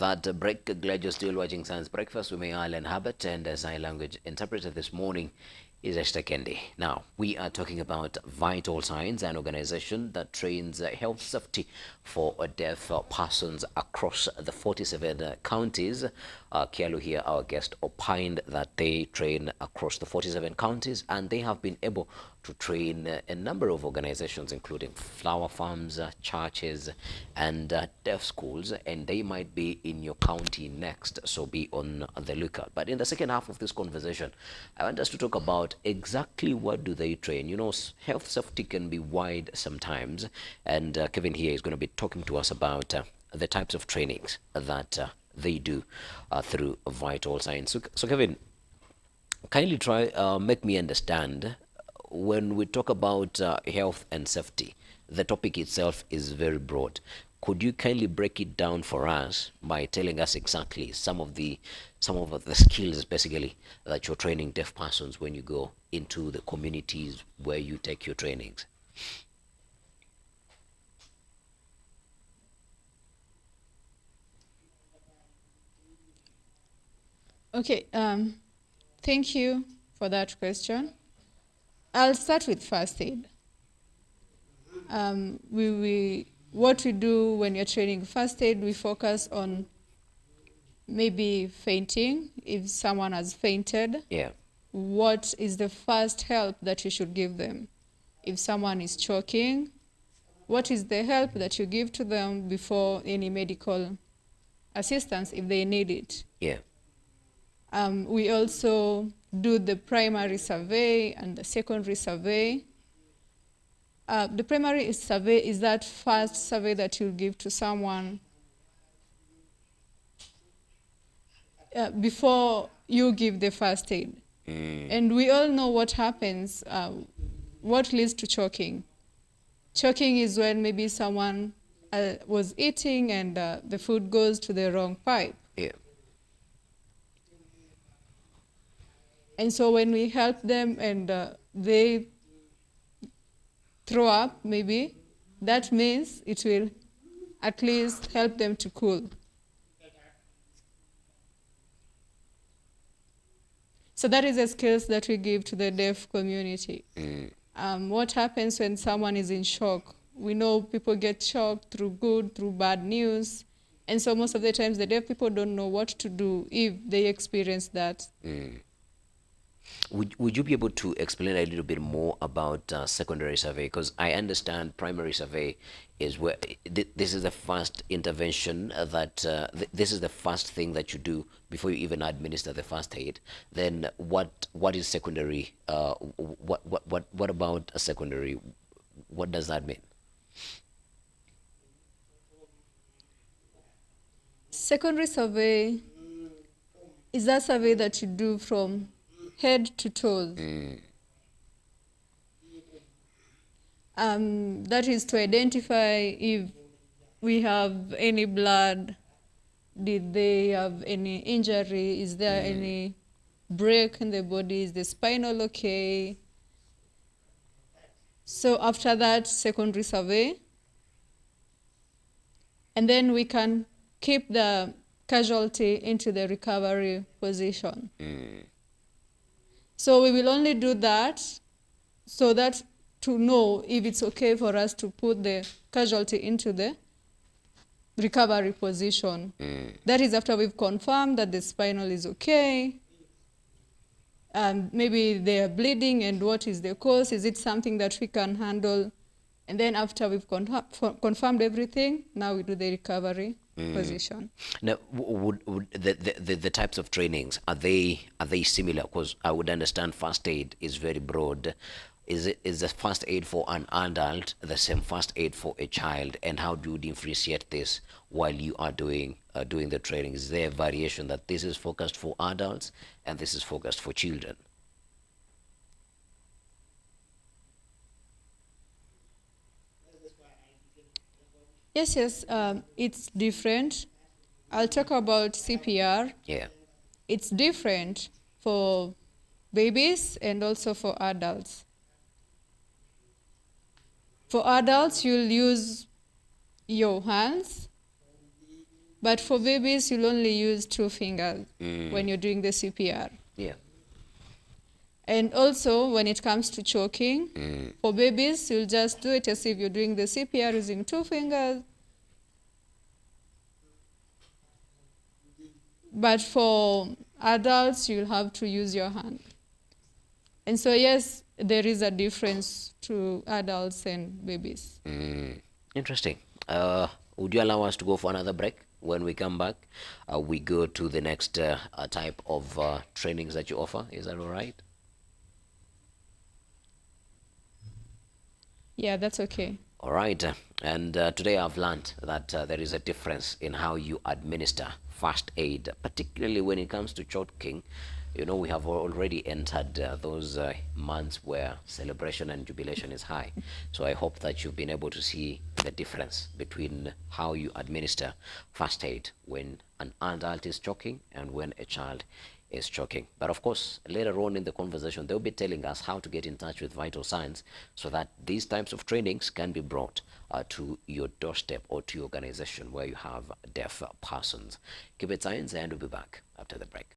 that break. Glad you're still watching Science Breakfast with me, Alan Habert, and as our language interpreter this morning is Esther Kendi. Now, we are talking about Vital Signs, an organization that trains health safety for deaf persons across the 47 counties. Kialu here, our guest, opined that they train across the 47 counties, and they have been able to train a number of organizations, including flower farms, churches, and deaf schools, and they might be in your county next, so be on the lookout. But in the second half of this conversation, I want us to talk about exactly what do they train. You know, health safety can be wide sometimes, and Kevin here is going to be talking to us about the types of trainings that they do through Vital Signs. So Kevin, kindly try make me understand. When we talk about health and safety, the topic itself is very broad. Could you kindly break it down for us by telling us exactly some of the skills basically that you're training deaf persons when you go into the communities where you take your trainings? Okay, thank you for that question. I'll start with first aid. What we do when you're training first aid, we focus on maybe fainting. If someone has fainted, Yeah. what is the first help that you should give them? If someone is choking, what is the help that you give to them before any medical assistance if they need it? Yeah. We also do the primary survey and the secondary survey. The primary survey is that first survey that you'll give to someone before you give the first aid. And we all know what happens, what leads to choking. Choking is when maybe someone was eating and the food goes to the wrong pipe. Yeah. And so when we help them and they throw up, maybe, that means it will at least help them to cool. So that is the skills that we give to the deaf community. What happens when someone is in shock? We know people get shocked through good, through bad news. And so most of the times the deaf people don't know what to do if they experience that. Would you be able to explain a little bit more about secondary survey? Because I understand primary survey is where this is the first intervention that this is the first thing that you do before you even administer the first aid. Then what is secondary? What about a secondary? What does that mean? Secondary survey is that survey that you do from head to toes. That is to identify if we have any blood, did they have any injury, is there any break in the body, is the spinal okay? So after that, secondary survey, and then we can keep the casualty into the recovery position. So we will only do that so that to know if it's okay for us to put the casualty into the recovery position. That is after we've confirmed that the spinal is okay, maybe they are bleeding, and what is the cause? Is it something that we can handle? And then after we've confirmed everything, now we do the recovery position. Now, would the types of trainings, are they similar? Because I would understand first aid is very broad. Is the first aid for an adult the same first aid for a child? And how do you differentiate this while you are doing the training? Is there a variation that this is focused for adults and this is focused for children? Yes, it's different. I'll talk about CPR. Yeah. It's different for babies and also for adults. For adults, you'll use your hands But for babies, you'll only use 2 fingers when you're doing the CPR. Yeah. And also, when it comes to choking, for babies, you'll just do it as if you're doing the CPR using 2 fingers. But for adults, you'll have to use your hand. And so, yes, there is a difference to adults and babies. Interesting. Would you allow us to go for another break? When we come back, we go to the next type of trainings that you offer. Is that all right? Yeah, that's okay. All right. And today I've learned that there is a difference in how you administer first aid, particularly when it comes to choking. You know, we have already entered those months where celebration and jubilation is high. So I hope that you've been able to see the difference between how you administer first aid when an adult is choking and when a child is choking. But of course, later on in the conversation, they'll be telling us how to get in touch with Vital Signs so that these types of trainings can be brought to your doorstep or to your organization where you have deaf persons. Keep it science, and we'll be back after the break.